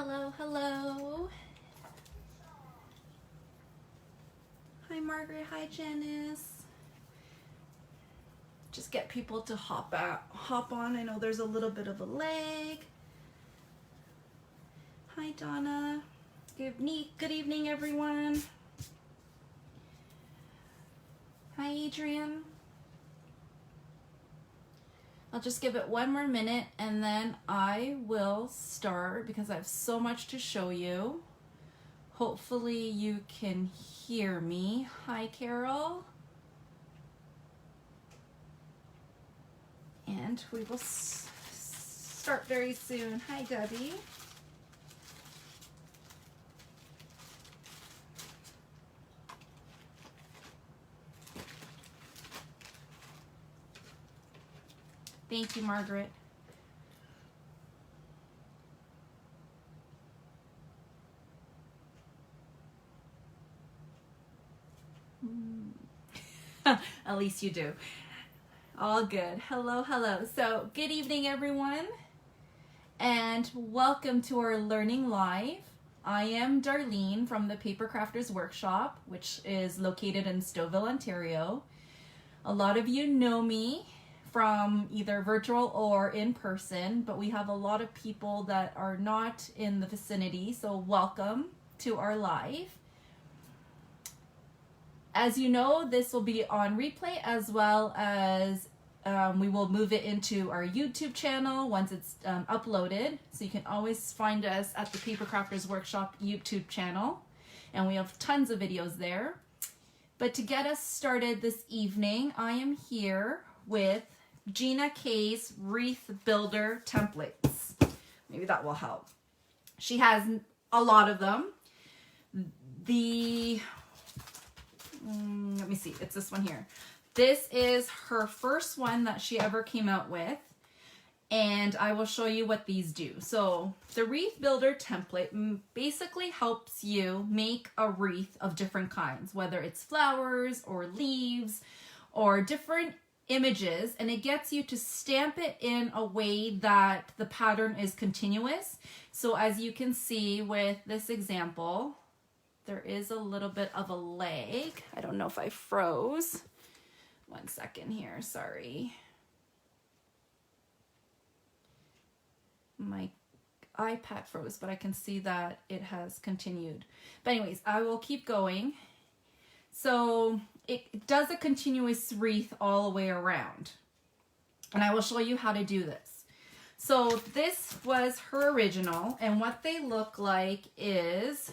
Hello, hello. Hi, Margaret. Hi, Janice. Just get people to hop on. I know there's a little bit of a lag. Hi, Donna. Good evening, everyone. Hi, Adrian. I'll just give it one more minute and then I will start because I have so much to show you. Hopefully you can hear me. Hi, Carol. And we will start very soon. Hi, Debbie. Thank you, Margaret. At least you do. All good. Hello, hello. So, good evening, everyone, and welcome to our Learning Live. I am Darlene from the Papercrafters Workshop, which is located in Stouffville, Ontario. A lot of you know me from either virtual or in person, but we have a lot of people that are not in the vicinity, so welcome to our live. As you know, this will be on replay as well as we will move it into our YouTube channel once it's uploaded. So you can always find us at the Papercrafters Workshop YouTube channel, and we have tons of videos there. But to get us started this evening, I am here with Gina K's Wreath Builder templates. Maybe that will help. She has a lot of them. Let me see, it's this one here. This is her first one that she ever came out with, and I will show you what these do. So the Wreath Builder template basically helps you make a wreath of different kinds, whether it's flowers or leaves or different images, and it gets you to stamp it in a way that the pattern is continuous. So as you can see with this example, there is a little bit of a lag. I don't know if I froze. One second here, sorry. My iPad froze, but I can see that it has continued. But anyways, I will keep going. So it does a continuous wreath all the way around. And I will show you how to do this. So this was her original, and what they look like is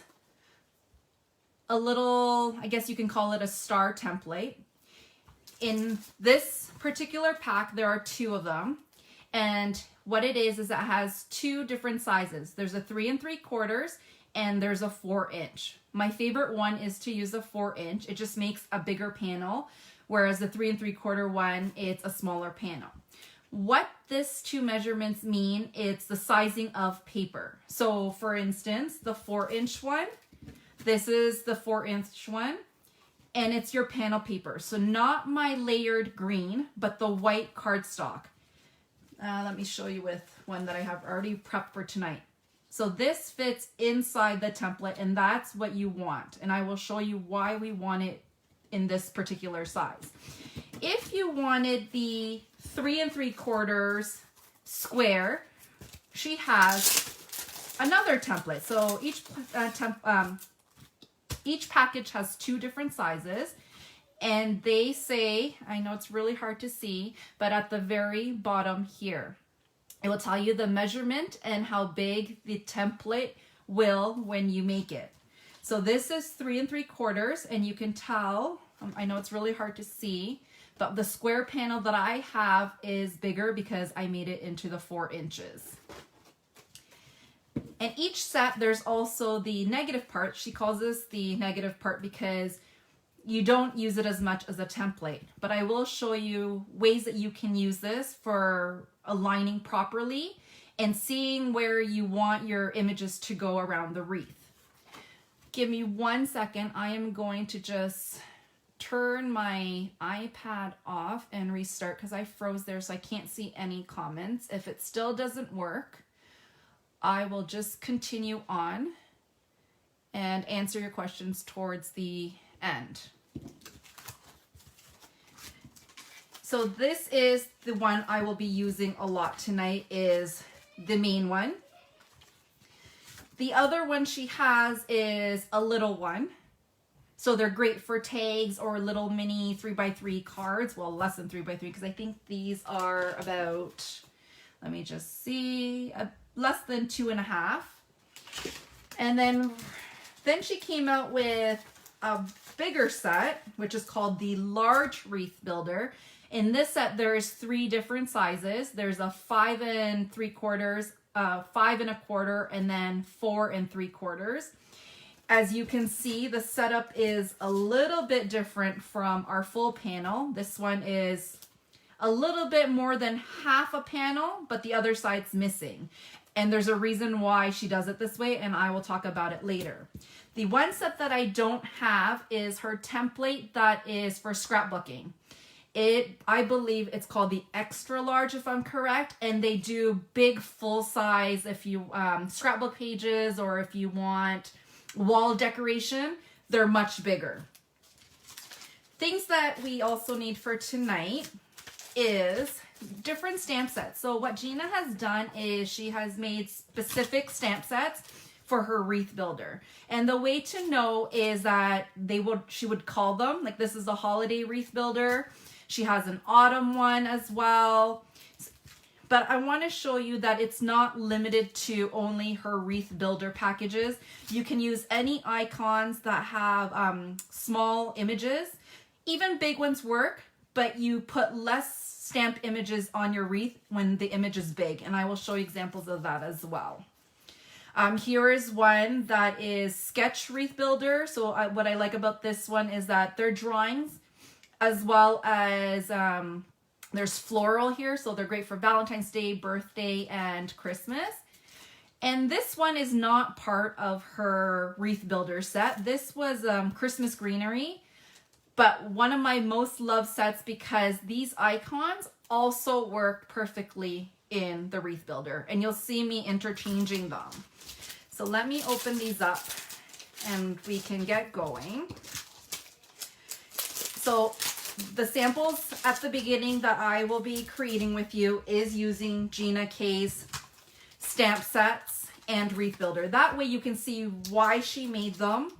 a little, I guess you can call it a star template. In this particular pack, there are two of them. And what it is it has two different sizes. There's a 3 3/4 and there's a 4-inch. My favorite one is to use a 4-inch. It just makes a bigger panel, whereas the 3 3/4 one, it's a smaller panel. What this two measurements mean, it's the sizing of paper. So for instance, the 4-inch one, this is the 4-inch one, and it's your panel paper. So not my layered green, but the white cardstock. Let me show you with one that I have already prepped for tonight. So this fits inside the template, and that's what you want. And I will show you why we want it in this particular size. If you wanted the 3 3/4 square, she has another template. So each package has two different sizes, and they say, I know it's really hard to see, but at the very bottom here, it will tell you the measurement and how big the template will when you make it. So this is 3 3/4, and you can tell, I know it's really hard to see, but the square panel that I have is bigger because I made it into the 4 inches. And each set, there's also the negative part. She calls this the negative part because you don't use it as much as a template. But I will show you ways that you can use this for aligning properly and seeing where you want your images to go around the wreath. Give me 1 second. I am going to just turn my iPad off and restart because I froze there, so I can't see any comments. If it still doesn't work, I will just continue on and answer your questions towards the end. So this is the one I will be using a lot tonight, is the main one. The other one she has is a little one. So they're great for tags or little mini 3x3 cards. Well, less than 3x3 because I think these are about, let me just see, less than 2.5. And then she came out with a bigger set, which is called the Large Wreath Builder. In this set, there's 3 different sizes. There's a 5 3/4, 5 1/4, and then 4 3/4. As you can see, the setup is a little bit different from our full panel. This one is a little bit more than half a panel, but the other side's missing. And there's a reason why she does it this way, and I will talk about it later. The one set that I don't have is her template that is for scrapbooking. I believe it's called the extra large, if I'm correct, and they do big full size if you scrapbook pages, or if you want wall decoration, they're much bigger. Things that we also need for tonight is different stamp sets. So what Gina has done is she has made specific stamp sets for her Wreath Builder. And the way to know is that she would call them, like this is a holiday Wreath Builder. She has an autumn one as well. But I want to show you that it's not limited to only her Wreath Builder packages. You can use any icons that have small images. Even big ones work, but you put less stamped images on your wreath when the image is big. And I will show you examples of that as well. Here is one that is Sketch Wreath Builder. So what I like about this one is that they're drawings, as well as there's floral here, so they're great for Valentine's Day, birthday, and Christmas. And this one is not part of her Wreath Builder set. This was Christmas greenery, but one of my most loved sets because these icons also work perfectly in the Wreath Builder, and you'll see me interchanging them. So let me open these up and we can get going. So the samples at the beginning that I will be creating with you is using Gina K's stamp sets and Wreath Builder. That way you can see why she made them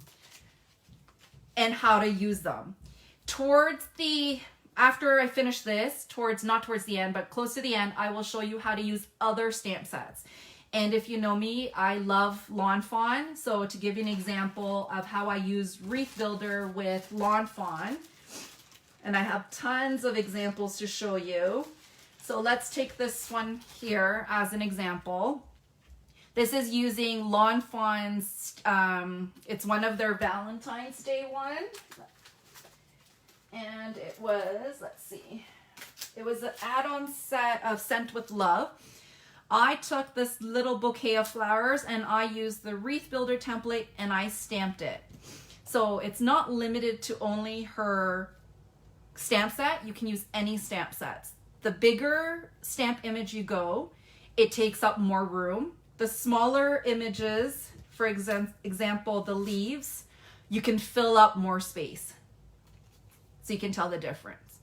and how to use them. After I finish this, not towards the end, but close to the end, I will show you how to use other stamp sets. And if you know me, I love Lawn Fawn. So to give you an example of how I use Wreath Builder with Lawn Fawn, and I have tons of examples to show you. So let's take this one here as an example. This is using Lawn Fawn's, it's one of their Valentine's Day one. And it was, let's see, it was an add-on set of Scent with Love. I took this little bouquet of flowers and I used the Wreath Builder template and I stamped it. So it's not limited to only her stamp set. You can use any stamp sets. The bigger stamp image you go, it takes up more room. The smaller images, for example, the leaves, you can fill up more space. So you can tell the difference.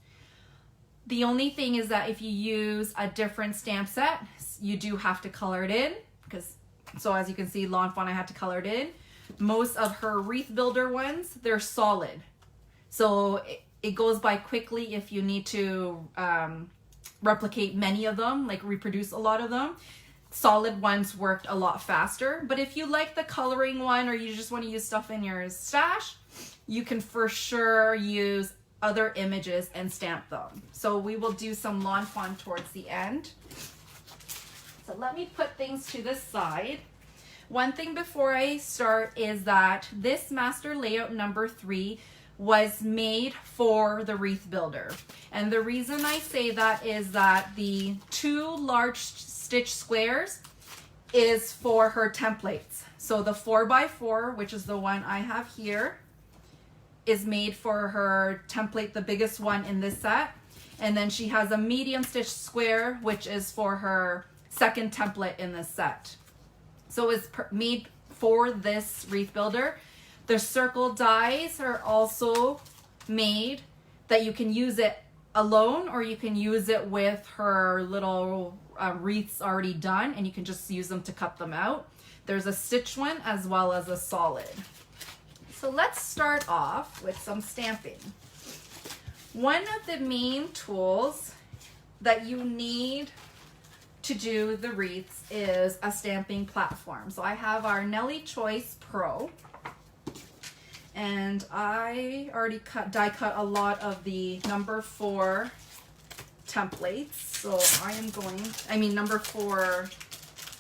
The only thing is that if you use a different stamp set, you do have to color it in, so as you can see, Lawn Fawn, I had to color it in. Most of her Wreath Builder ones, they're solid. So it goes by quickly if you need to replicate many of them, like reproduce a lot of them. Solid ones worked a lot faster. But if you like the coloring one, or you just want to use stuff in your stash, you can for sure use other images and stamp them. So we will do some Lawn Fawn towards the end. So let me put things to the side. One thing before I start is that this master layout number 3 was made for the Wreath Builder. And the reason I say that is that the 2 large stitch squares is for her templates. So the 4x4, which is the one I have here, is made for her template, the biggest one in this set. And then she has a medium stitch square, which is for her second template in this set. So it's made for this wreath builder. The circle dies are also made that you can use it alone, or you can use it with her little wreaths already done, and you can just use them to cut them out. There's a stitch one as well as a solid. So let's start off with some stamping. One of the main tools that you need to do the wreaths is a stamping platform. So I have our Nelly Choice Pro, and I already die cut a lot of the number 4 templates. So number 4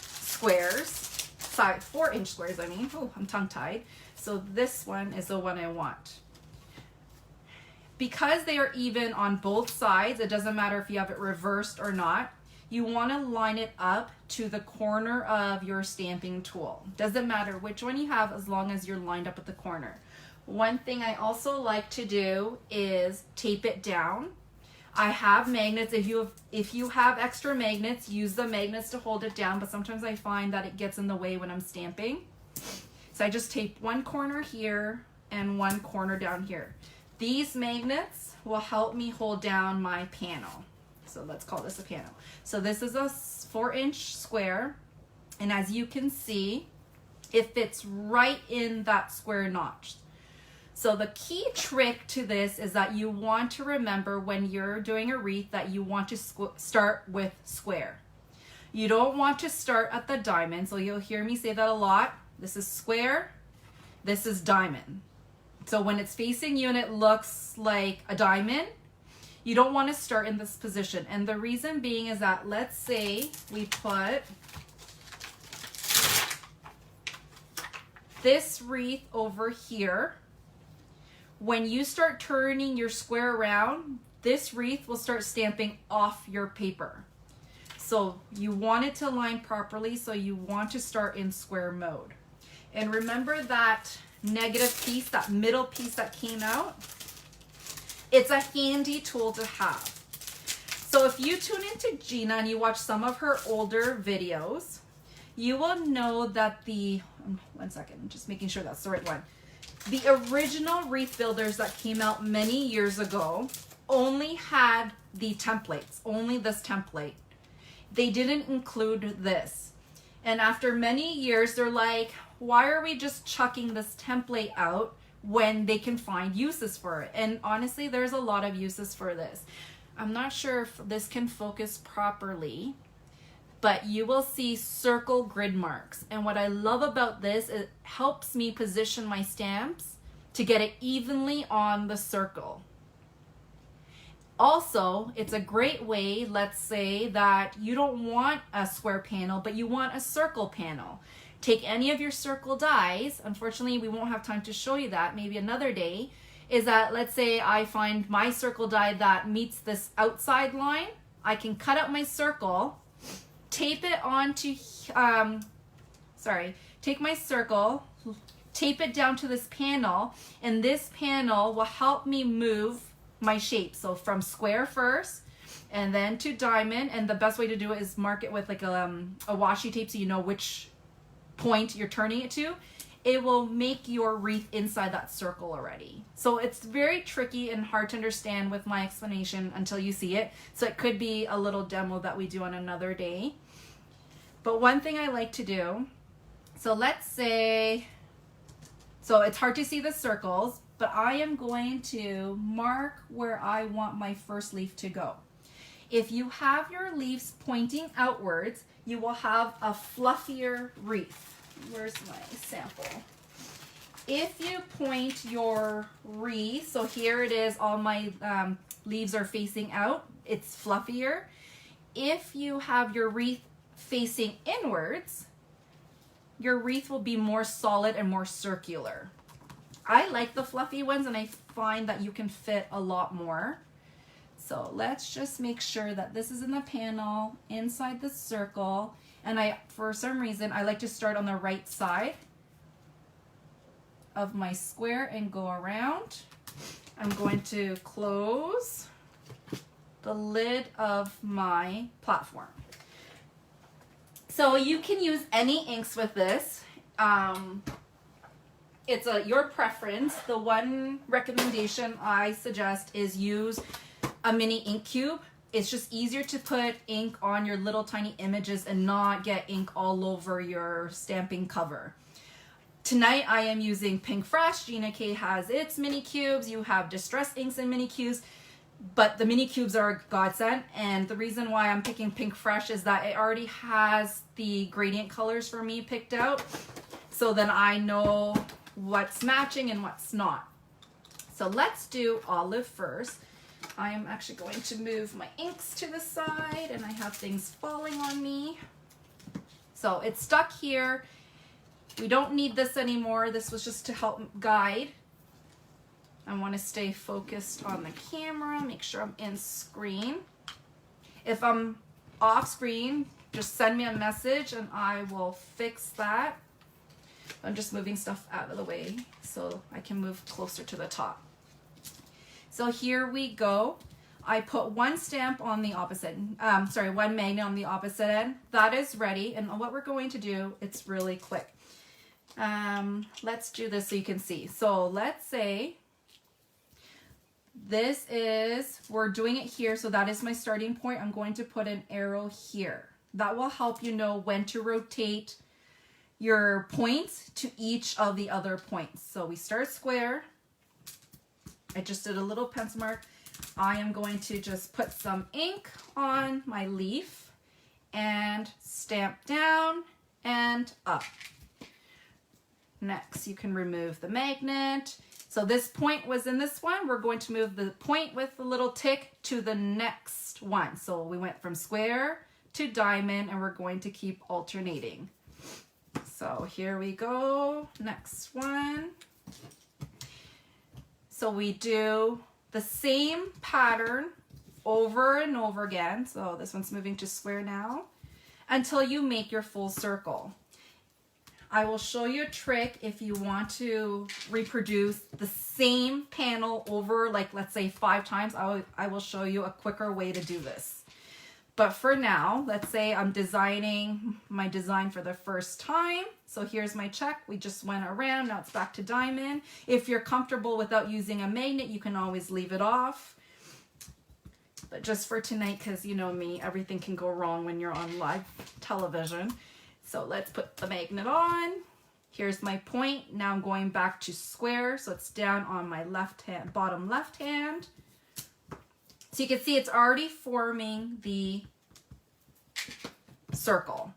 squares, 4-inch squares, Oh, I'm tongue-tied. So this one is the one I want. Because they are even on both sides, it doesn't matter if you have it reversed or not, you want to line it up to the corner of your stamping tool. Doesn't matter which one you have as long as you're lined up at the corner. One thing I also like to do is tape it down. I have magnets. If you have extra magnets, use the magnets to hold it down, but sometimes I find that it gets in the way when I'm stamping. So I just tape one corner here and one corner down here. These magnets will help me hold down my panel. So let's call this a panel. So this is a 4-inch square, and as you can see, it fits right in that square notch. So the key trick to this is that you want to remember when you're doing a wreath that you want to start with square. You don't want to start at the diamond, so you'll hear me say that a lot. This is square, this is diamond. So when it's facing you and it looks like a diamond, you don't want to start in this position. And the reason being is that, let's say we put this wreath over here. When you start turning your square around, this wreath will start stamping off your paper. So you want it to line properly, so you want to start in square mode. And remember that negative piece, that middle piece that came out? It's a handy tool to have. So if you tune into Gina and you watch some of her older videos, you will know that one second, I'm just making sure that's the right one. The original wreath builders that came out many years ago only had the templates, only this template. They didn't include this. And after many years, they're like, why are we just chucking this template out when they can find uses for it? And honestly, there's a lot of uses for this. I'm not sure if this can focus properly, but you will see circle grid marks. And what I love about this, it helps me position my stamps to get it evenly on the circle. Also, it's a great way, let's say that you don't want a square panel, but you want a circle panel. Take any of your circle dies, unfortunately we won't have time to show you that, maybe another day, is that let's say I find my circle die that meets this outside line. I can cut out my circle, tape it onto, take my circle, tape it down to this panel, and this panel will help me move my shape. So from square first and then to diamond, and the best way to do it is mark it with like a washi tape so you know which point you're turning it to. It will make your wreath inside that circle already. So it's very tricky and hard to understand with my explanation until you see it. So it could be a little demo that we do on another day. But one thing I like to do, so let's say, so it's hard to see the circles, but I am going to mark where I want my first leaf to go. If you have your leaves pointing outwards, you will have a fluffier wreath. Where's my sample? If you point your wreath, so here it is, all my leaves are facing out, it's fluffier. If you have your wreath facing inwards, your wreath will be more solid and more circular. I like the fluffy ones, and I find that you can fit a lot more. So let's just make sure that this is in the panel inside the circle. And for some reason, I like to start on the right side of my square and go around. I'm going to close the lid of my platform. So you can use any inks with this. It's your preference. The one recommendation I suggest is use a mini ink cube. It's just easier to put ink on your little tiny images and not get ink all over your stamping cover. Tonight I am using Pink Fresh. Gina K has its mini cubes. You have Distress Inks and mini cubes, but the mini cubes are a godsend. And the reason why I'm picking Pink Fresh is that it already has the gradient colors for me picked out. So then I know what's matching and what's not. So let's do olive first. I am actually going to move my inks to the side and I have things falling on me. So it's stuck here. We don't need this anymore. This was just to help guide. I want to stay focused on the camera, make sure I'm in screen. If I'm off screen, just send me a message and I will fix that. I'm just moving stuff out of the way so I can move closer to the top. So here we go. I put one stamp on the opposite, one magnet on the opposite end. That is ready. And what we're going to do, it's really quick. Let's do this so you can see. So let's say this is, we're doing it here. So that is my starting point. I'm going to put an arrow here. That will help you know when to rotate your points to each of the other points. So we start square. I just did a little pencil mark. I am going to just put some ink on my leaf and stamp down and up. Next, you can remove the magnet. So this point was in this one. We're going to move the point with the little tick to the next one. So we went from square to diamond and we're going to keep alternating. So here we go, next one. So we do the same pattern over and over again. So this one's moving to square now until you make your full circle. I will show you a trick if you want to reproduce the same panel over, like let's say 5 times. I will show you a quicker way to do this. But for now, let's say I'm designing my design for the first time. So here's my check. We just went around. Now it's back to diamond. If you're comfortable without using a magnet, you can always leave it off. But just for tonight, because you know me, everything can go wrong when you're on live television. So let's put the magnet on. Here's my point. Now I'm going back to square. So it's down on my left hand, bottom left hand. So you can see it's already forming the circle.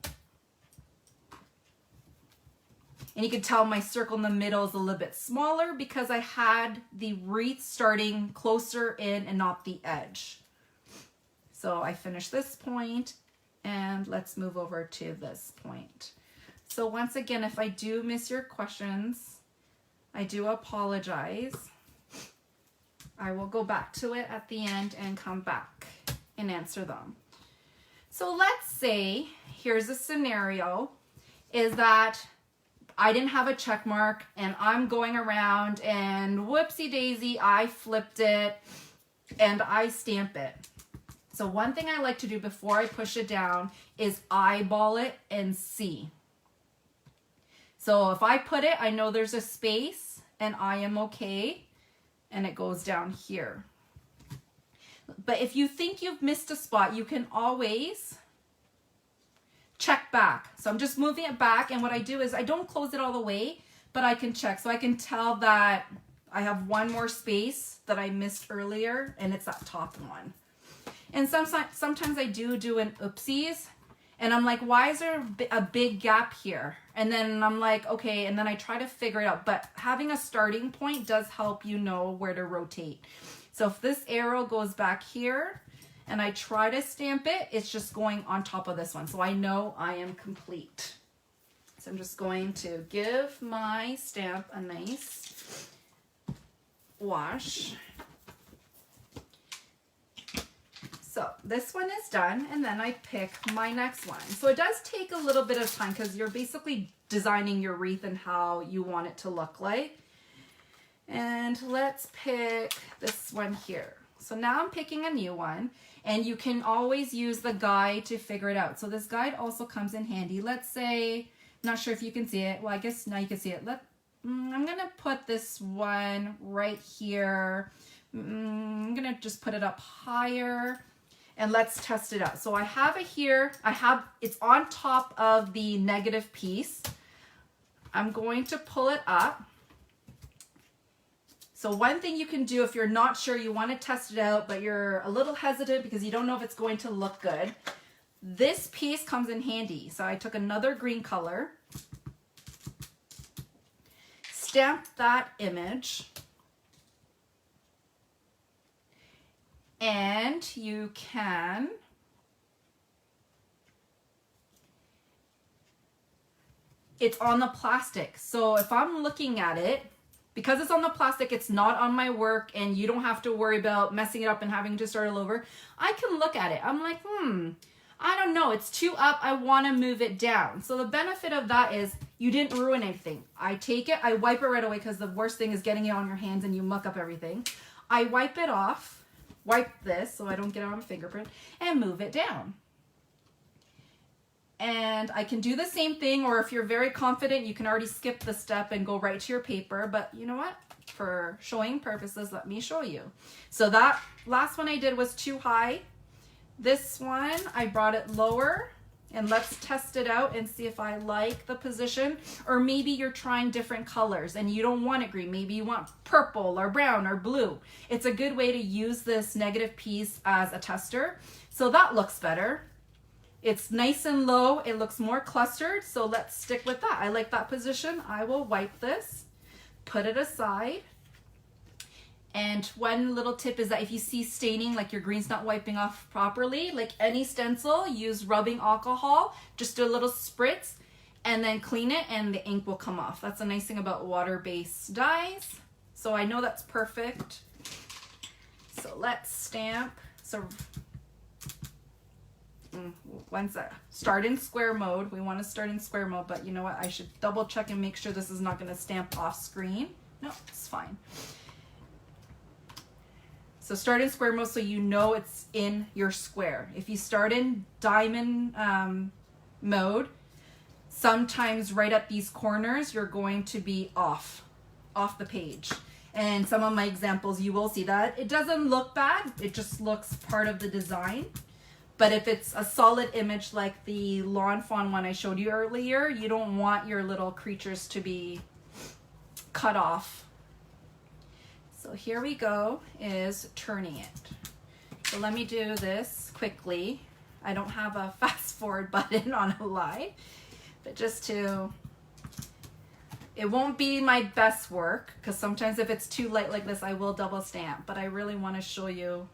And you can tell my circle in the middle is a little bit smaller because I had the wreath starting closer in and not the edge. So I finished this point and let's move over to this point. So once again, if I do miss your questions, I do apologize. I will go back to it at the end and come back and answer them. So let's say, here's a scenario, is that I didn't have a check mark and I'm going around and whoopsie daisy, I flipped it and I stamp it. So one thing I like to do before I push it down is eyeball it and see. So if I put it, I know there's a space and I am okay. And it goes down here. But if you think you've missed a spot, you can always check back. So I'm just moving it back, and what I do is I don't close it all the way, but I can check. So I can tell that I have one more space that I missed earlier, and it's that top one. And sometimes I do an oopsies, and I'm like, why is there a big gap here? And then I'm like, okay, and then I try to figure it out. But having a starting point does help you know where to rotate. So if this arrow goes back here and I try to stamp it, it's just going on top of this one. So I know I am complete. So I'm just going to give my stamp a nice wash. So this one is done, and then I pick my next one. So it does take a little bit of time because you're basically designing your wreath and how you want it to look like. And let's pick this one here. So now I'm picking a new one, And you can always use the guide to figure it out. So this guide also comes in handy. Let's say, I'm not sure if you can see it. Well, I guess now you can see it. I'm going to put this one right here. I'm going to just put it up higher and let's test it out. So I have it here. It's on top of the negative piece. I'm going to pull it up. So one thing you can do if you're not sure, you want to test it out, but you're a little hesitant because you don't know if it's going to look good. This piece comes in handy. So I took another green color, stamped that image, and you can it's on the plastic. So if I'm looking at it, because it's on the plastic, it's not on my work and you don't have to worry about messing it up and having to start all over. I can look at it. I'm like, I don't know. It's too up. I want to move it down. So the benefit of that is you didn't ruin anything. I take it, I wipe it right away because the worst thing is getting it on your hands and you muck up everything. I wipe it off, wipe this so I don't get it on my fingerprint, and move it down. And I can do the same thing, or if you're very confident, you can already skip the step and go right to your paper. But you know what? For showing purposes, let me show you. So that last one I did was too high. This one, I brought it lower, and let's test it out and see if I like the position. Or maybe you're trying different colors and you don't want it green. Maybe you want purple or brown or blue. It's a good way to use this negative piece as a tester. So that looks better. It's nice and low. It looks more clustered. So let's stick with that. I like that position. I will wipe this, put it aside. And one little tip is that if you see staining, like your green's not wiping off properly, like any stencil, use rubbing alcohol, just do a little spritz and then clean it and the ink will come off. That's a nice thing about water-based dyes. So I know that's perfect. So let's stamp. So once I start in square mode, we want to start in square mode, but you know what? I should double check and make sure this is not going to stamp off screen. No, it's fine. So start in square mode so you know it's in your square. If you start in diamond mode, sometimes right at these corners, you're going to be off the page. And some of my examples, you will see that. It doesn't look bad. It just looks part of the design. But if it's a solid image like the lawn fawn one I showed you earlier, you don't want your little creatures to be cut off. So here we go, is turning it. So let me do this quickly. I don't have a fast forward button on a live, but just to, it won't be my best work because sometimes if it's too light like this, I will double stamp, but I really want to show you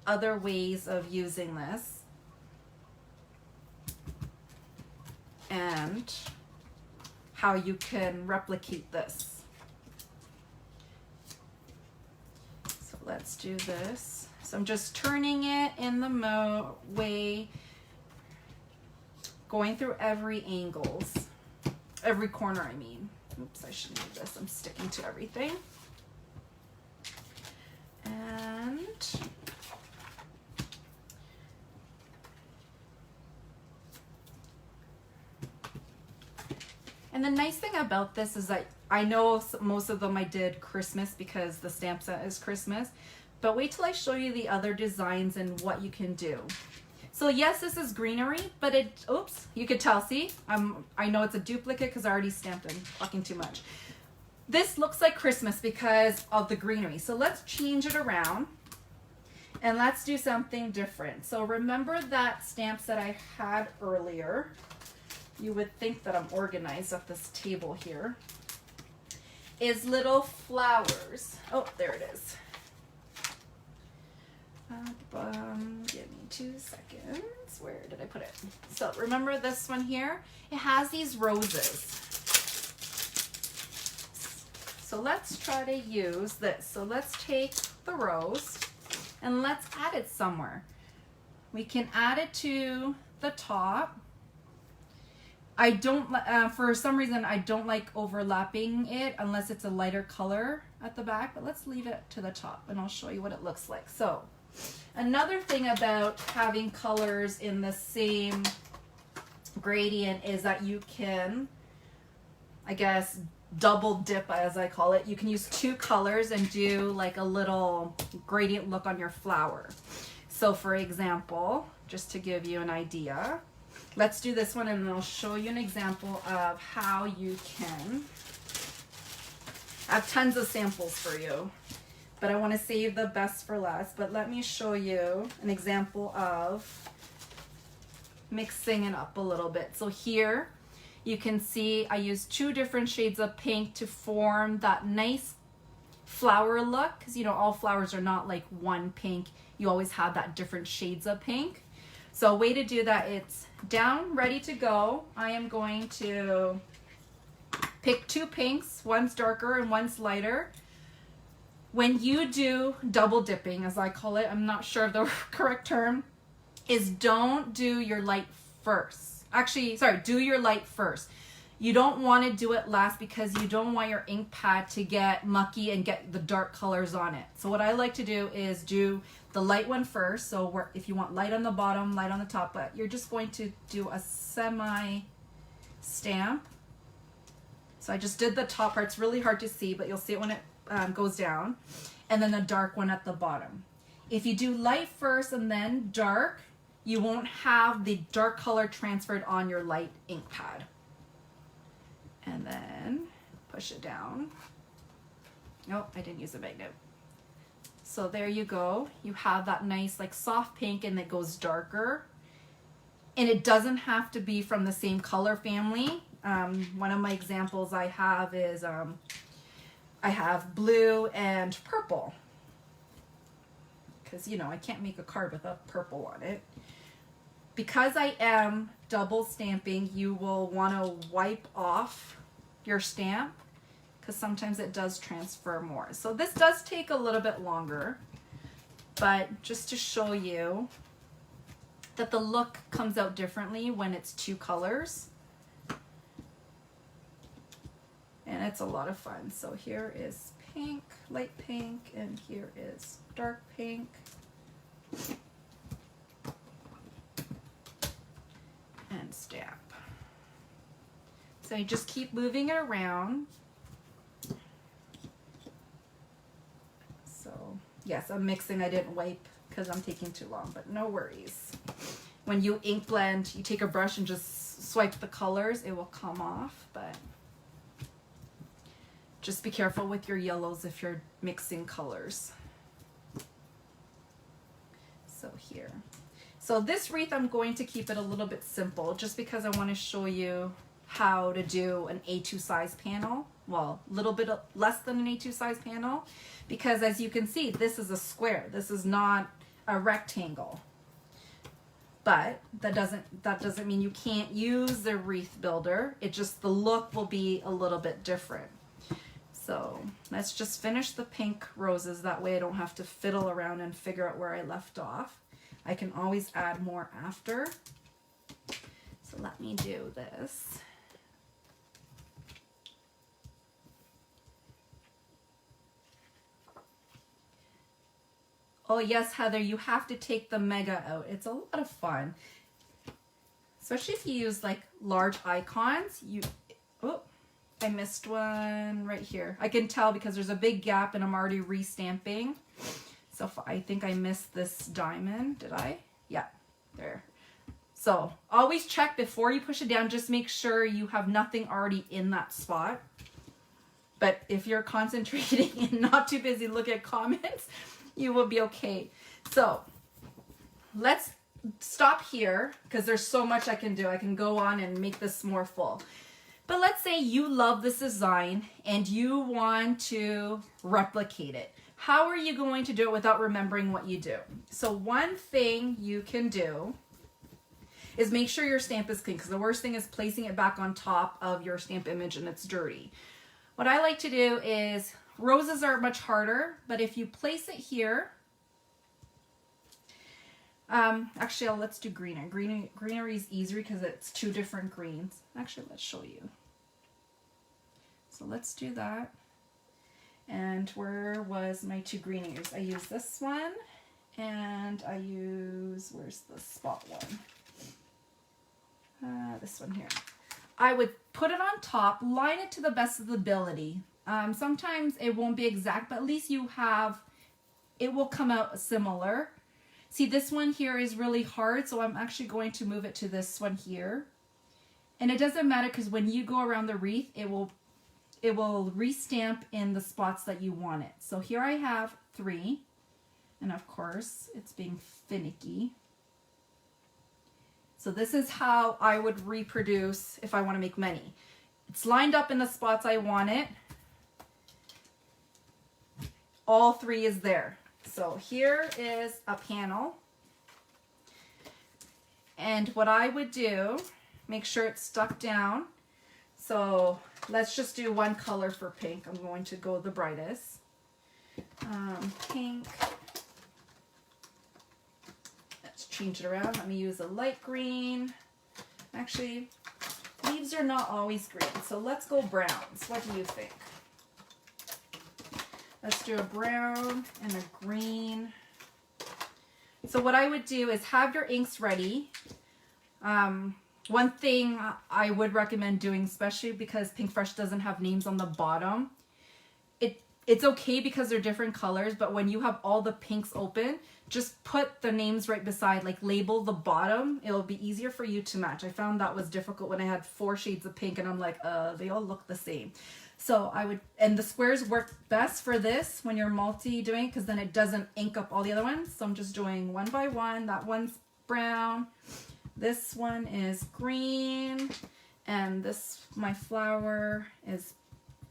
other ways of using this and how you can replicate this. Let's do this. So I'm just turning it in the way, going through every angles, every corner I mean. Oops, I shouldn't do this. I'm sticking to everything. And the nice thing about this is that I know most of them I did Christmas because the stamp set is Christmas, but wait till I show you the other designs and what you can do. So yes, this is greenery, but oops, you could tell, see, I know it's a duplicate because I already stamped it, fucking too much. This looks like Christmas because of the greenery. So let's change it around and let's do something different. So remember that stamp set I had earlier. You would think that I'm organized at this table here. Is little flowers. Oh, there it is. Give me 2 seconds. Where did I put it? So remember this one here? It has these roses. So let's try to use this. So let's take the rose and let's add it somewhere. We can add it to the top. I don't, for some reason, I don't like overlapping it unless it's a lighter color at the back, but let's leave it to the top and I'll show you what it looks like. So Another thing about having colors in the same gradient is that you can, I guess, double dip, as I call it. You can use two colors and do like a little gradient look on your flower. So for example, just to give you an idea, let's do this one and I'll show you an example of how you can. I have tons of samples for you, but I want to save the best for last. But let me show you an example of mixing it up a little bit. So here you can see I used two different shades of pink to form that nice flower look, because you know all flowers are not like one pink. You always have that different shades of pink. So a way to do that, it's down, ready to go. I am going to pick two pinks, one's darker and one's lighter. When you do double dipping, as I call it, I'm not sure of the correct term, is don't do your light first. Actually, sorry, do your light first. You don't want to do it last because you don't want your ink pad to get mucky and get the dark colors on it. So what I like to do is do the light one first. So if you want light on the bottom, light on the top, but you're just going to do a semi stamp. So I just did the top part. It's really hard to see, but you'll see it when it goes down. And then the dark one at the bottom. If you do light first and then dark, you won't have the dark color transferred on your light ink pad. And then push it down. Nope, I didn't use a magnet. So there you go. You have that nice like soft pink and it goes darker. And it doesn't have to be from the same color family. One of my examples I have is I have blue and purple. Because, you know, I can't make a card without purple on it. Because I am double stamping, you will want to wipe off your stamp because sometimes it does transfer more. So this does take a little bit longer, but just to show you that the look comes out differently when it's two colors. And it's a lot of fun. So here is pink, light pink, and here is dark pink. And stamp. So you just keep moving it around. So yes, I'm mixing. I didn't wipe because I'm taking too long, but no worries. When you ink blend, you take a brush and just swipe the colors, it will come off, but just be careful with your yellows if you're mixing colors. So here. So this wreath, I'm going to keep it a little bit simple just because I want to show you how to do an A2 size panel. Well, a little bit less than an A2 size panel, because as you can see, this is a square. This is not a rectangle. But that doesn't mean you can't use the Wreath Builder. It just, the look will be a little bit different. So let's just finish the pink roses. That way I don't have to fiddle around and figure out where I left off. I can always add more after. So let me do this. Oh yes, Heather, you have to take the mega out. It's a lot of fun. Especially if you use like large icons. Oh, I missed one right here. I can tell because there's a big gap and I'm already restamping. So I think I missed this diamond. Did I? Yeah, there. So always check before you push it down. Just make sure you have nothing already in that spot. But if you're concentrating and not too busy looking at comments, you will be okay. So let's stop here because there's so much I can do. I can go on and make this more full. But let's say you love this design and you want to replicate it. How are you going to do it without remembering what you do? So one thing you can do is make sure your stamp is clean, because the worst thing is placing it back on top of your stamp image and it's dirty. What I like to do is, roses are much harder, but if you place it here, actually let's do greener. Greenery is easier because it's two different greens. Actually, let's show you. So let's do that. And where was my two greeneries? I used this one And I use, where's the spot one? This one here. I would put it on top, line it to the best of the ability. Sometimes it won't be exact, but at least you have, it will come out similar. See, this one here is really hard, so I'm actually going to move it to this one here. And it doesn't matter because when you go around the wreath, it will restamp in the spots that you want it. So here I have 3, and of course it's being finicky. So this is how I would reproduce if I want to make many. It's lined up in the spots I want it. All 3 is there. So here is a panel. And what I would do, make sure it's stuck down. So let's just do one color for pink. I'm going to go the brightest. Pink. Let's change it around. Let me use a light green. Actually, leaves are not always green, so let's go browns. What do you think? Let's do a brown and a green. So what I would do is have your inks ready. One thing I would recommend doing, especially because Pink Fresh doesn't have names on the bottom, it's okay because they're different colors, but when you have all the pinks open, just put the names right beside, like label the bottom. It'll be easier for you to match. I found that was difficult when I had 4 shades of pink and I'm like, they all look the same. So I would, and the squares work best for this when you're multi-doing, because then it doesn't ink up all the other ones. So I'm just doing one by one. That one's brown. This one is green. And this, my flower is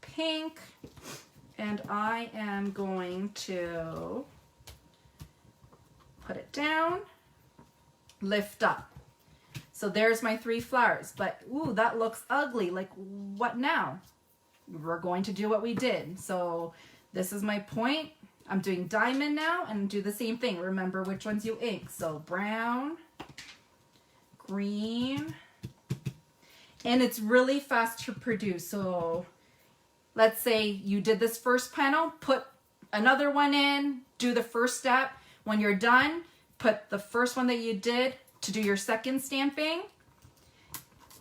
pink. And I am going to put it down, lift up. So there's my 3 flowers, but ooh, that looks ugly. Like, what now? We're going to do what we did. So this is my point. I'm doing diamond now and do the same thing. Remember which ones you ink. So brown, green, and it's really fast to produce. So let's say you did this first panel, put another one in, do the first step. When you're done, put the first one that you did to do your second stamping,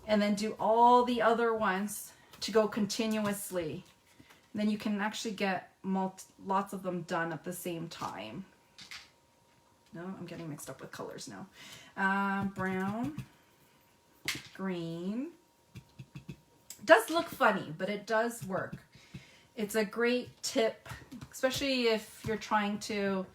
and then do all the other ones to go continuously. And then you can actually get lots of them done at the same time. No, I'm getting mixed up with colors now. Brown, green. Does look funny, but it does work. It's a great tip, especially if you're trying to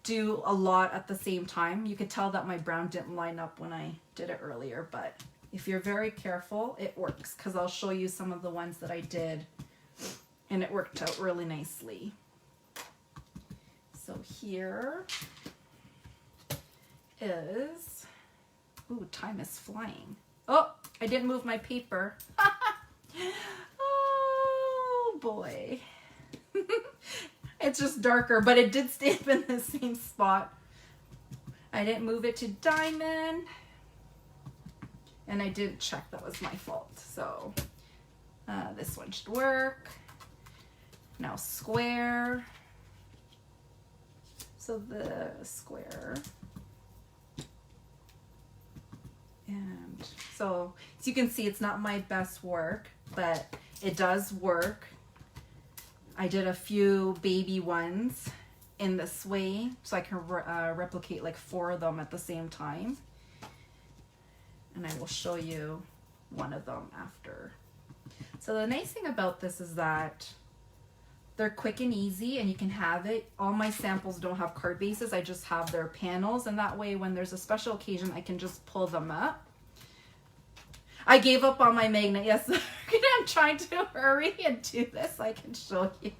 do a lot at the same time. You could tell that my brown didn't line up when I did it earlier, but if you're very careful, it works, because I'll show you some of the ones that I did and it worked out really nicely. So here is, ooh, time is flying. Oh, I didn't move my paper. Oh boy. It's just darker, but it did stamp in the same spot. I didn't move it to diamond. And I didn't check, that was my fault. So this one should work. Now square. So the square. And so as you can see, it's not my best work, but it does work. I did a few baby ones in this way so I can replicate like 4 of them at the same time. And I will show you one of them after. So the nice thing about this is that they're quick and easy and you can have it. All my samples don't have card bases. I just have their panels, and that way when there's a special occasion, I can just pull them up. I gave up on my magnet. Yes, I'm trying to hurry and do this so I can show you.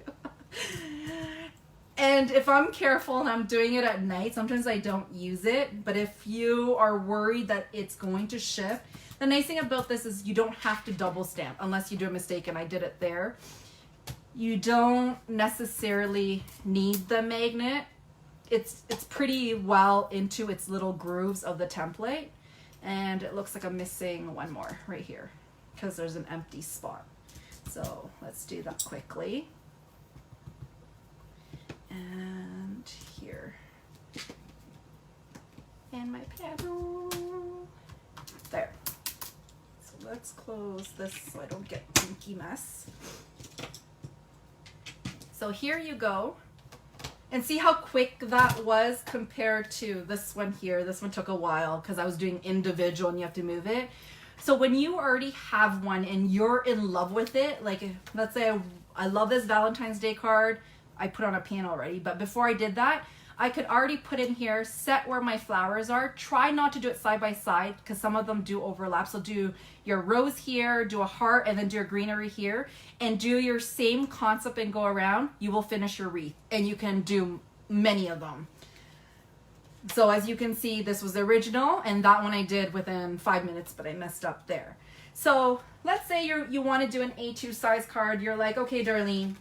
And if I'm careful and I'm doing it at night, sometimes I don't use it. But if you are worried that it's going to shift, the nice thing about this is you don't have to double stamp unless you do a mistake, and I did it there. You don't necessarily need the magnet. It's pretty well into its little grooves of the template. And it looks like I'm missing one more right here because there's an empty spot. So let's do that quickly. And here. And my panel. There. So let's close this so I don't get a pinky mess. So here you go. And see how quick that was compared to this one here. This one took a while because I was doing individual and you have to move it. So when you already have one and you're in love with it, like let's say I love this Valentine's Day card, I put on a panel already, but before I did that, I could already put in here, set where my flowers are. Try not to do it side by side because some of them do overlap. So do your rose here, do a heart, and then do your greenery here, and do your same concept and go around. You will finish your wreath, and you can do many of them. So as you can see, this was the original, and that one I did within 5 minutes, but I messed up there. So let's say you want to do an A2 size card. You're like, okay, Darlene,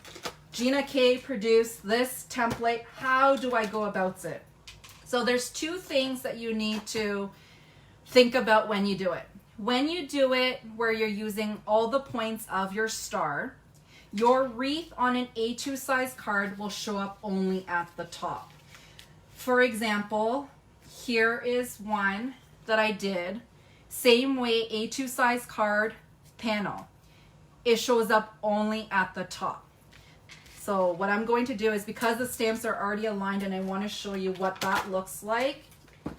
Gina K produced this template. How do I go about it? So there's two things that you need to think about when you do it. When you do it where you're using all the points of your star, your wreath on an A2 size card will show up only at the top. For example, here is one that I did. Same way, A2 size card, panel. It shows up only at the top. So what I'm going to do is, because the stamps are already aligned and I want to show you what that looks like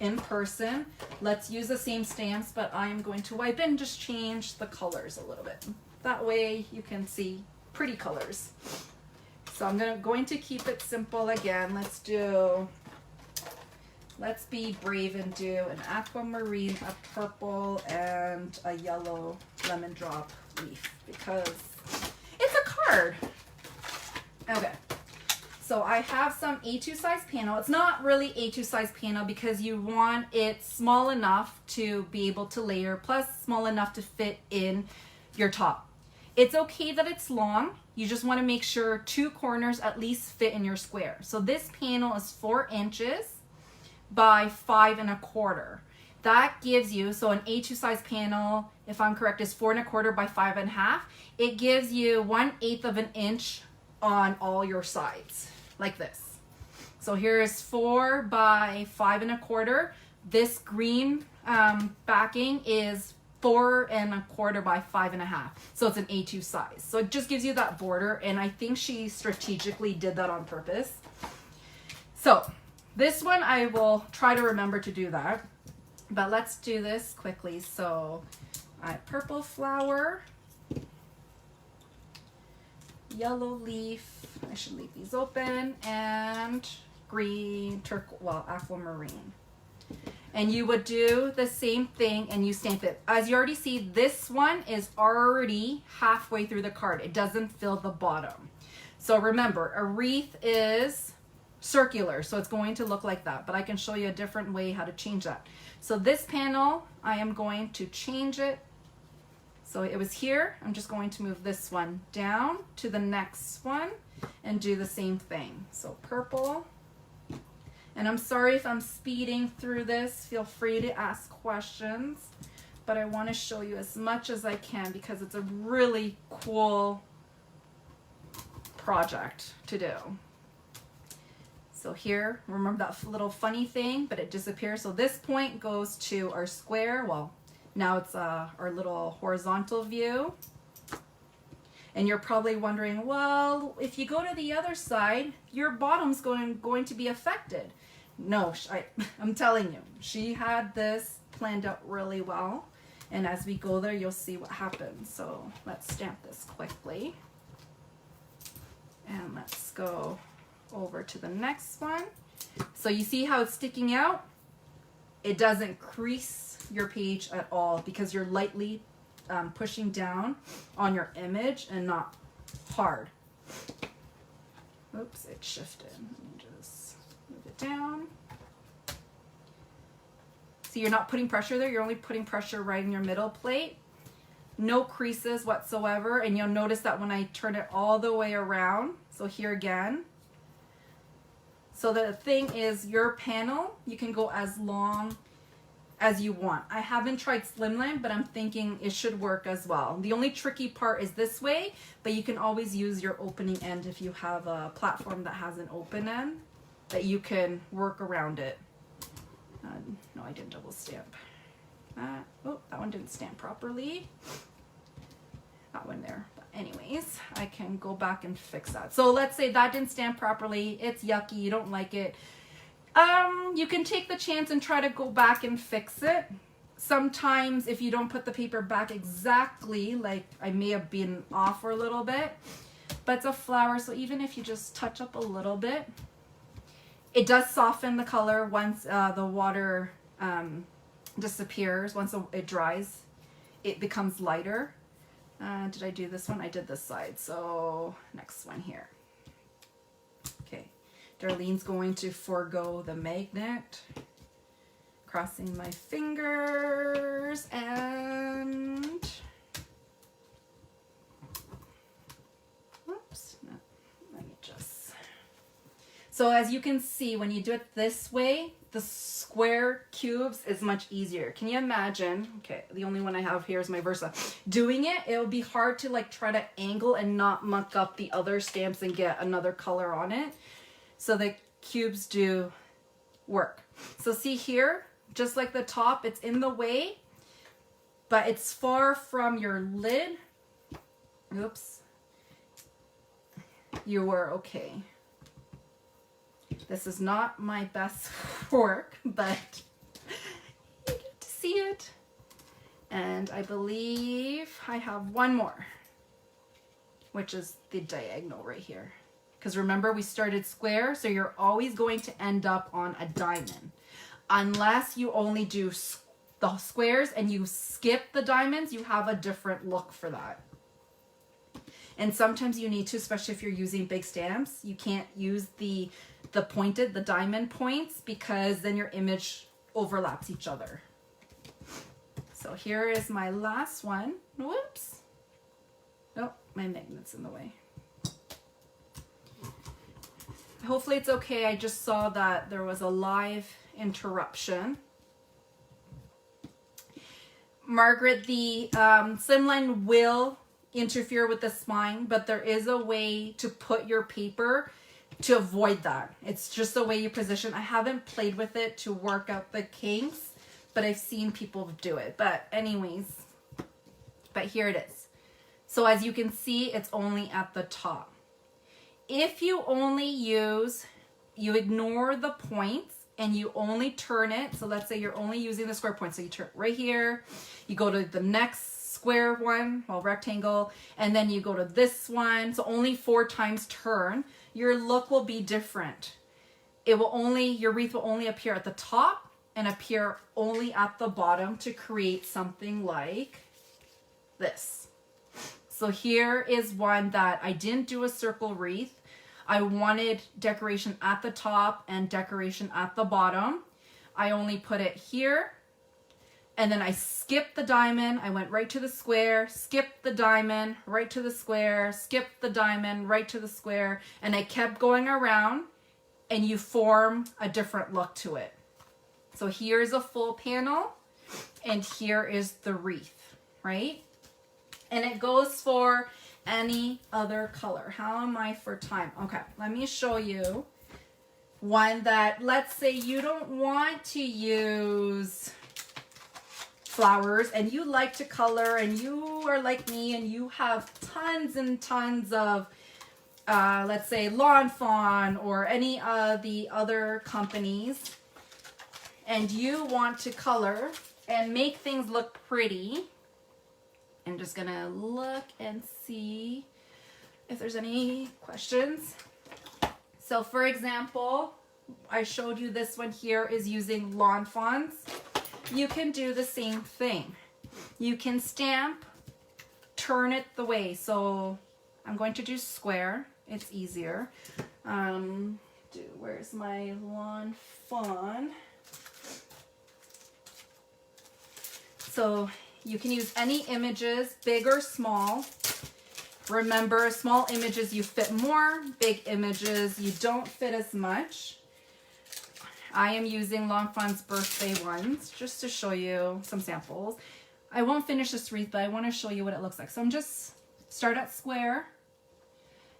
in person, let's use the same stamps, but I'm going to wipe and just change the colors a little bit. That way you can see pretty colors. So I'm going to keep it simple again. Let's be brave and do an aquamarine, a purple, and a yellow lemon drop leaf because it's a card. Okay, so I have some A2 size panel. It's not really A2 size panel because you want it small enough to be able to layer, plus small enough to fit in your top. It's okay that it's long. You just want to make sure two corners at least fit in your square. So this panel is 4 inches by 5 1/4. That gives you, so an A2 size panel, if I'm correct, is 4 1/4 by 5 1/2. It gives you 1/8 of an inch on all your sides, like this. So here's 4 by 5 1/4. This green backing is 4 1/4 by 5 1/2. So it's an A2 size. So it just gives you that border, and I think she strategically did that on purpose. So this one, I will try to remember to do that, but let's do this quickly. So purple flower, yellow leaf, I should leave these open, and green turquoise, well, aquamarine. And you would do the same thing and you stamp it. As you already see, this one is already halfway through the card. It doesn't fill the bottom. So remember, a wreath is circular, so it's going to look like that, but I can show you a different way how to change that. So this panel, I am going to change it. So it was here. I'm just going to move this one down to the next one and do the same thing. So purple. And I'm sorry if I'm speeding through this. Feel free to ask questions, but I want to show you as much as I can because it's a really cool project to do. So here, remember that little funny thing, but it disappears. So this point goes to our square. Well, now it's our little horizontal view. And you're probably wondering, well, if you go to the other side, your bottom's going to be affected. No, I'm telling you, she had this planned out really well. And as we go there, you'll see what happens. So let's stamp this quickly. And let's go over to the next one. So you see how it's sticking out? It doesn't crease your page at all because you're lightly pushing down on your image and not hard. Oops, it shifted. Let me just move it down. So you're not putting pressure there, you're only putting pressure right in your middle plate. No creases whatsoever, and you'll notice that when I turn it all the way around, so here again. So the thing is, your panel, you can go as long as you want. I haven't tried slimline, but I'm thinking it should work as well. The only tricky part is this way, but you can always use your opening end if you have a platform that has an open end, that you can work around it. No, I didn't double stamp. Oh, that one didn't stamp properly. That one there. But anyways, I can go back and fix that. So let's say that didn't stamp properly. It's yucky. You don't like it. You can take the chance and try to go back and fix it. Sometimes if you don't put the paper back exactly, like I may have been off for a little bit, but it's a flower, so even if you just touch up a little bit, it does soften the color once the water disappears. Once it dries, it becomes lighter. Did I do this one? I did this side, so next one here. Okay, Darlene's going to forego the magnet. Crossing my fingers, and whoops, no, let me just. So as you can see, when you do it this way, the square cubes is much easier. Can you imagine? Okay, the only one I have here is my Versa. Doing it, it'll be hard to like try to angle and not muck up the other stamps and get another color on it. So the cubes do work. So see here, just like the top, it's in the way, but it's far from your lid. Oops. You were okay. This is not my best work, but you get to see it. And I believe I have one more, which is the diagonal right here. Because remember, we started square, so you're always going to end up on a diamond. Unless you only do the squares and you skip the diamonds, you have a different look for that. And sometimes you need to, especially if you're using big stamps, you can't use the pointed, the diamond points, because then your image overlaps each other. So here is my last one. Whoops. Oh, my magnet's in the way. Hopefully it's okay. I just saw that there was a live interruption. Margaret, the slimline will interfere with the spine, but there is a way to put your paper to avoid that. It's just the way you position. I haven't played with it to work out the kinks, but I've seen people do it. But anyways, but here it is. So as you can see, it's only at the top. If you only use, you ignore the points and you only turn it. So let's say you're only using the square point. So you turn right here, you go to the next square one, well, rectangle, and then you go to this one. So only 4 times turn. Your look will be different. It will only, your wreath will only appear at the top and appear only at the bottom to create something like this. So here is one that I didn't do a circle wreath. I wanted decoration at the top and decoration at the bottom. I only put it here, and then I skipped the diamond. I went right to the square, skipped the diamond, right to the square, skipped the diamond, right to the square, and I kept going around, and you form a different look to it. So here's a full panel, and here is the wreath, right? And it goes for any other color. How am I for time? Okay, let me show you one that, let's say you don't want to use flowers and you like to color and you are like me and you have tons and tons of, let's say Lawn Fawn or any of the other companies, and you want to color and make things look pretty. I'm just gonna look and see if there's any questions. So for example, I showed you this one here is using Lawn Fawns. You can do the same thing. You can stamp, turn it the way. So I'm going to do square. It's easier. Where's my Lawn Fawn? So you can use any images, big or small. Remember, small images you fit more, big images you don't fit as much. I am using Lawn Fawn's birthday ones just to show you some samples. I won't finish this wreath, but I want to show you what it looks like. So I'm just start at square,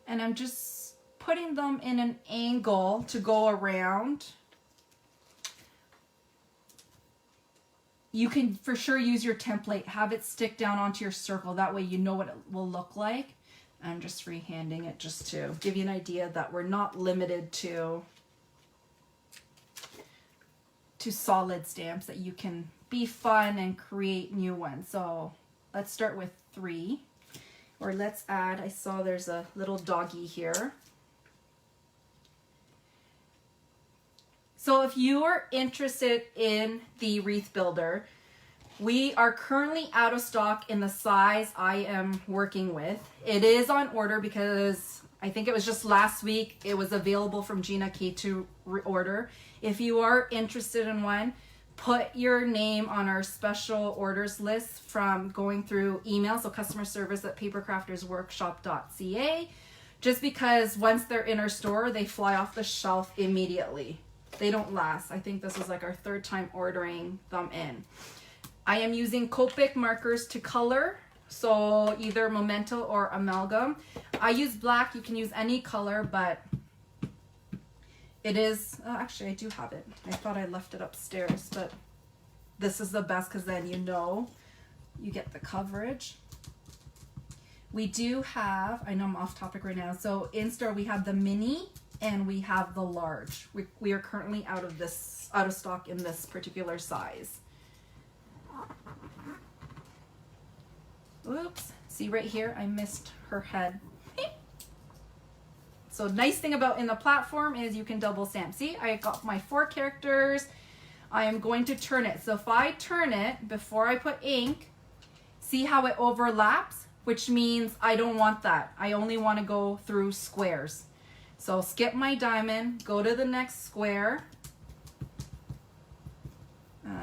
and I'm just putting them in an angle to go around. you can for sure use your template, have it stick down onto your circle. That way you know what it will look like. I'm just freehanding it just to give you an idea that we're not limited to solid stamps, that you can be fun and create new ones. So let's start with 3, or let's add, I saw there's a little doggy here. So if you are interested in the Wreath Builder, we are currently out of stock in the size I am working with. It is on order because I think it was just last week it was available from Gina K to order. If you are interested in one, put your name on our special orders list from going through email, so customer service at papercraftersworkshop.ca, just because once they're in our store, they fly off the shelf immediately. They don't last. I think this was like our 3rd time ordering them in. I am using Copic Markers to color, so either Memento or Amalgam. I use black. You can use any color, but it is, actually I do have it. I thought I left it upstairs, but this is the best because then you know you get the coverage. We do have, I know I'm off topic right now, so in store we have the mini and we have the large. We are currently out of stock in this particular size. Oops, see right here, I missed her head. So nice thing about in the platform is you can double stamp. See, I got my 4 characters. I am going to turn it. So if I turn it before I put ink, see how it overlaps, which means I don't want that. I only want to go through squares. So skip my diamond, go to the next square.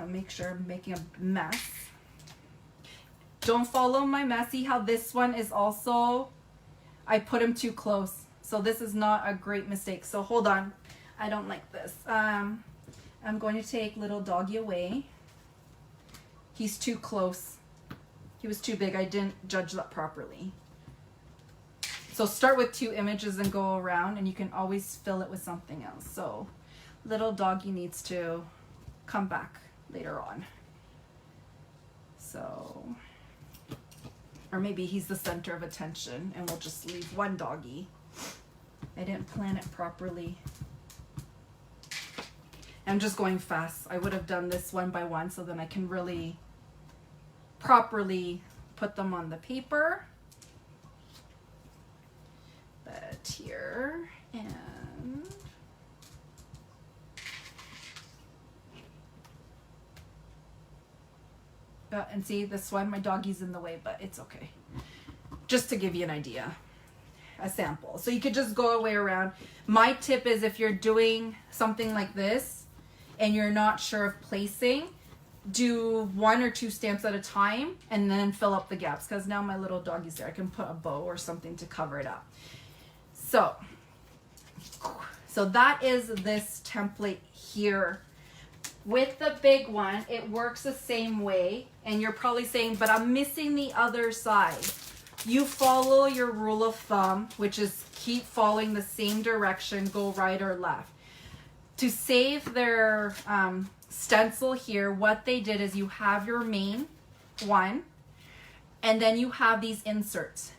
Make sure I'm making a mess. Don't follow my mess. See how this one is also, I put them too close. So this is not a great mistake. So hold on. I don't like this. I'm going to take little doggy away. He's too close. He was too big. I didn't judge that properly. So start with 2 images and go around, and you can always fill it with something else. So little doggy needs to come back later on. So, or maybe he's the center of attention and we'll just leave one doggy. I didn't plan it properly. I'm just going fast. I would have done this one by one so then I can really properly put them on the paper. But here, and see this one, my doggy's in the way, but it's okay. Just to give you an idea. A sample. So you could just go away around. My tip is if you're doing something like this and you're not sure of placing, do 1 or 2 stamps at a time and then fill up the gaps, because now my little doggy's there. I can put a bow or something to cover it up. So that is this template here. With the big one, it works the same way, and you're probably saying, but I'm missing the other side. You follow your rule of thumb, which is keep following the same direction, go right or left. To save their stencil here, what they did is you have your main one, and then you have these inserts.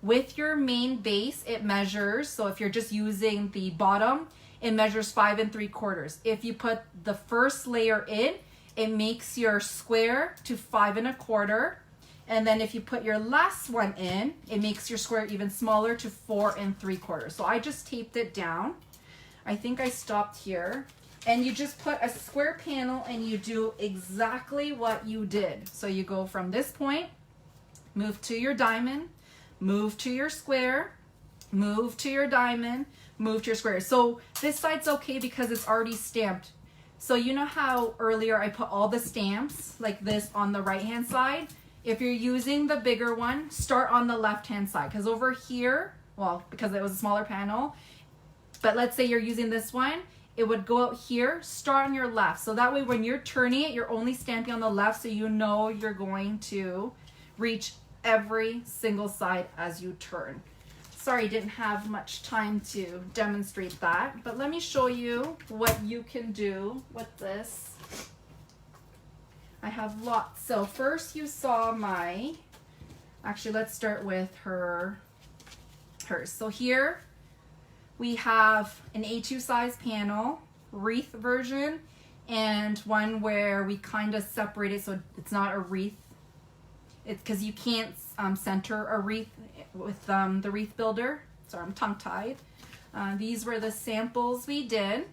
With your main base, it measures, so if you're just using the bottom, it measures 5 3/4. If you put the first layer in, it makes your square to 5 1/4. And then if you put your last one in, it makes your square even smaller to 4 3/4. So I just taped it down. I think I stopped here. And you just put a square panel and you do exactly what you did. So you go from this point, move to your diamond, move to your square, move to your diamond, move to your square. So this side's okay because it's already stamped. So you know how earlier I put all the stamps like this on the right hand side? If you're using the bigger one, start on the left hand side, because over here, well, because it was a smaller panel, but let's say you're using this one, it would go out here, start on your left. So that way when you're turning it, you're only stamping on the left, so you know you're going to reach every single side as you turn. Sorry, didn't have much time to demonstrate that, but let me show you what you can do with this. I have lots. So first you saw my, actually let's start with hers. So here we have an A2 size panel, wreath version, and one where we kind of separate it so it's not a wreath. It's because you can't center a wreath with the Wreath Builder. Sorry, I'm tongue-tied. These were the samples we did.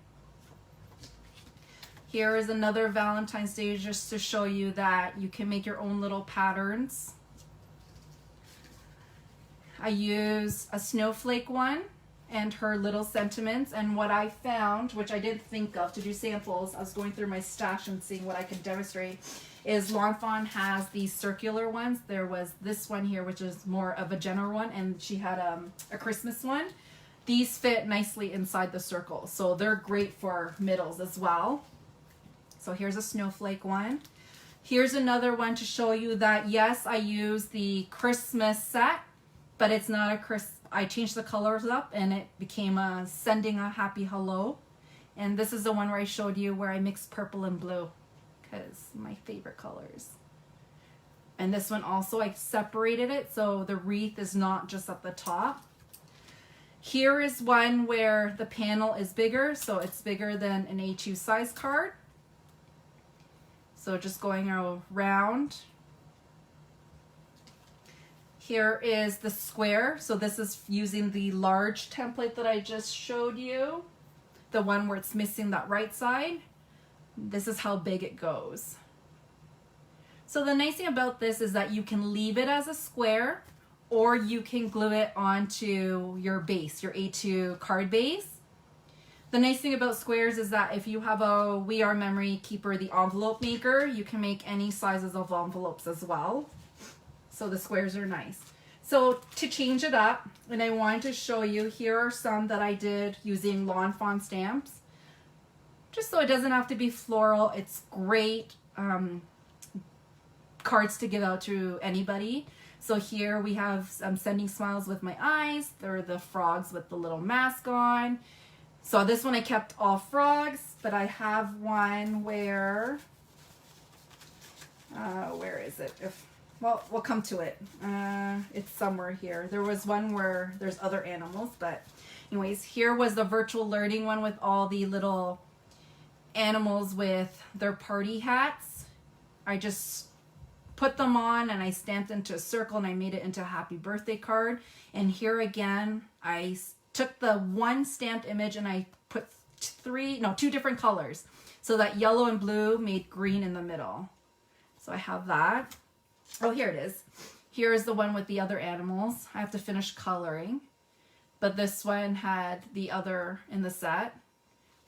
Here is another Valentine's Day just to show you that you can make your own little patterns. I used a snowflake one and her little sentiments, and what I found, which I didn't think of to do samples, I was going through my stash and seeing what I could demonstrate, is Lawn Fawn has these circular ones. There was this one here, which is more of a general one, and she had a Christmas one. These fit nicely inside the circle, so they're great for middles as well. So here's a snowflake one. Here's another one to show you that, yes, I use the Christmas set, but it's not a Christmas. I changed the colors up and it became a sending a happy hello. And this is the one where I showed you where I mixed purple and blue because my favorite colors. And this one also, I separated it so the wreath is not just at the top. Here is one where the panel is bigger, so it's bigger than an A2 size card. So just going around. Here is the square. So this is using the large template that I just showed you. The one where it's missing that right side. This is how big it goes. So the nice thing about this is that you can leave it as a square or you can glue it onto your base, your A2 card base. The nice thing about squares is that if you have a We Are Memory Keeper, the envelope maker, you can make any sizes of envelopes as well. So the squares are nice. So to change it up, and I wanted to show you, here are some that I did using Lawn Fawn stamps. Just so it doesn't have to be floral. It's great cards to give out to anybody. So here we have Sending Smiles with My Eyes. There are the frogs with the little mask on. So this one I kept all frogs, but I have one where is it? Well, we'll come to it. It's somewhere here. There was one where there's other animals, but anyways, here was the virtual learning one with all the little animals with their party hats. I just put them on and I stamped into a circle and I made it into a happy birthday card. And here again, I took the one stamped image and I put two different colors. So that yellow and blue made green in the middle. So I have that. Oh, here it is. Here is the one with the other animals. I have to finish coloring. But this one had the other in the set.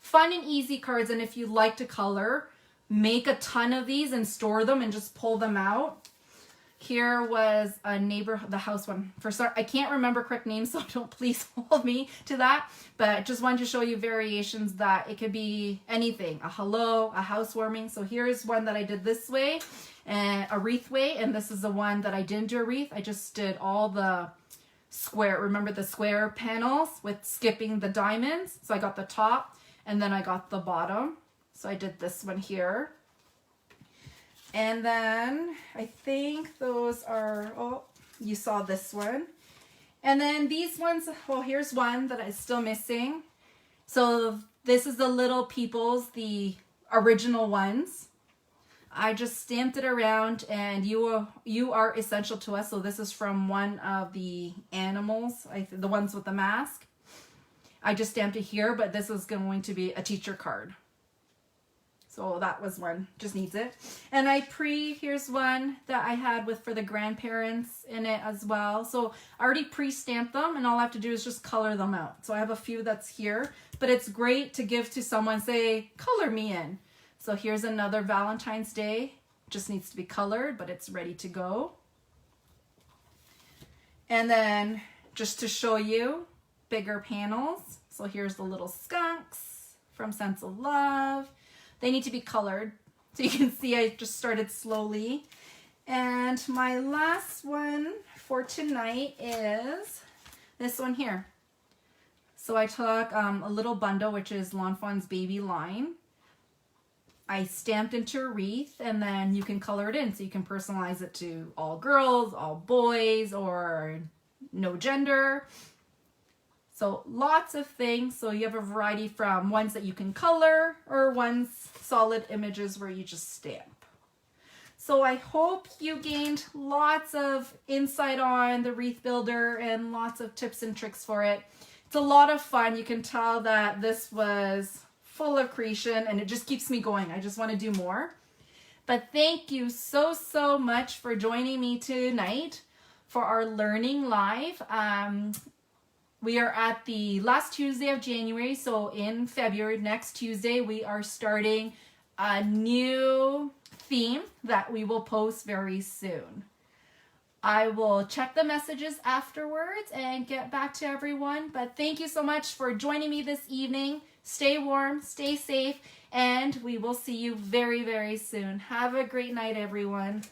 Fun and easy cards, and if you like to color, make a ton of these and store them and just pull them out. Here was a neighbor, the house one. I can't remember correct names, so don't please hold me to that. But just wanted to show you variations that it could be anything. A hello, a housewarming. So here's one that I did this way, and a wreath way. And this is the one that I didn't do a wreath. I just did all the square, remember the square panels with skipping the diamonds. So I got the top and then I got the bottom. So I did this one here. And then I think those are, oh, you saw this one. And then these ones, well, here's one that is still missing. So this is the little peoples, the original ones. I just stamped it around, and you are essential to us. So this is from one of the animals, the ones with the mask. I just stamped it here, but this is going to be a teacher card. So that was one, just needs it. And here's one that I had for the grandparents in it as well. So I already pre-stamped them, and all I have to do is just color them out. So I have a few that's here, but it's great to give to someone, say, color me in. So here's another Valentine's Day. Just needs to be colored, but it's ready to go. And then just to show you bigger panels. So here's the little skunks from Sense of Love. They need to be colored. So you can see I just started slowly. And my last one for tonight is this one here. So I took a little bundle, which is Lawn Fawn's baby line. I stamped into a wreath, and then you can color it in. So you can personalize it to all girls, all boys, or no gender. So lots of things. So you have a variety from ones that you can color or ones solid images where you just stamp. So I hope you gained lots of insight on the Wreath Builder and lots of tips and tricks for it. It's a lot of fun. You can tell that this was full of creation and it just keeps me going. I just want to do more. But thank you so, so much for joining me tonight for our Learning Live. We are at the last Tuesday of January, so in February, next Tuesday, we are starting a new theme that we will post very soon. I will check the messages afterwards and get back to everyone, but thank you so much for joining me this evening. Stay warm, stay safe, and we will see you very, very soon. Have a great night, everyone.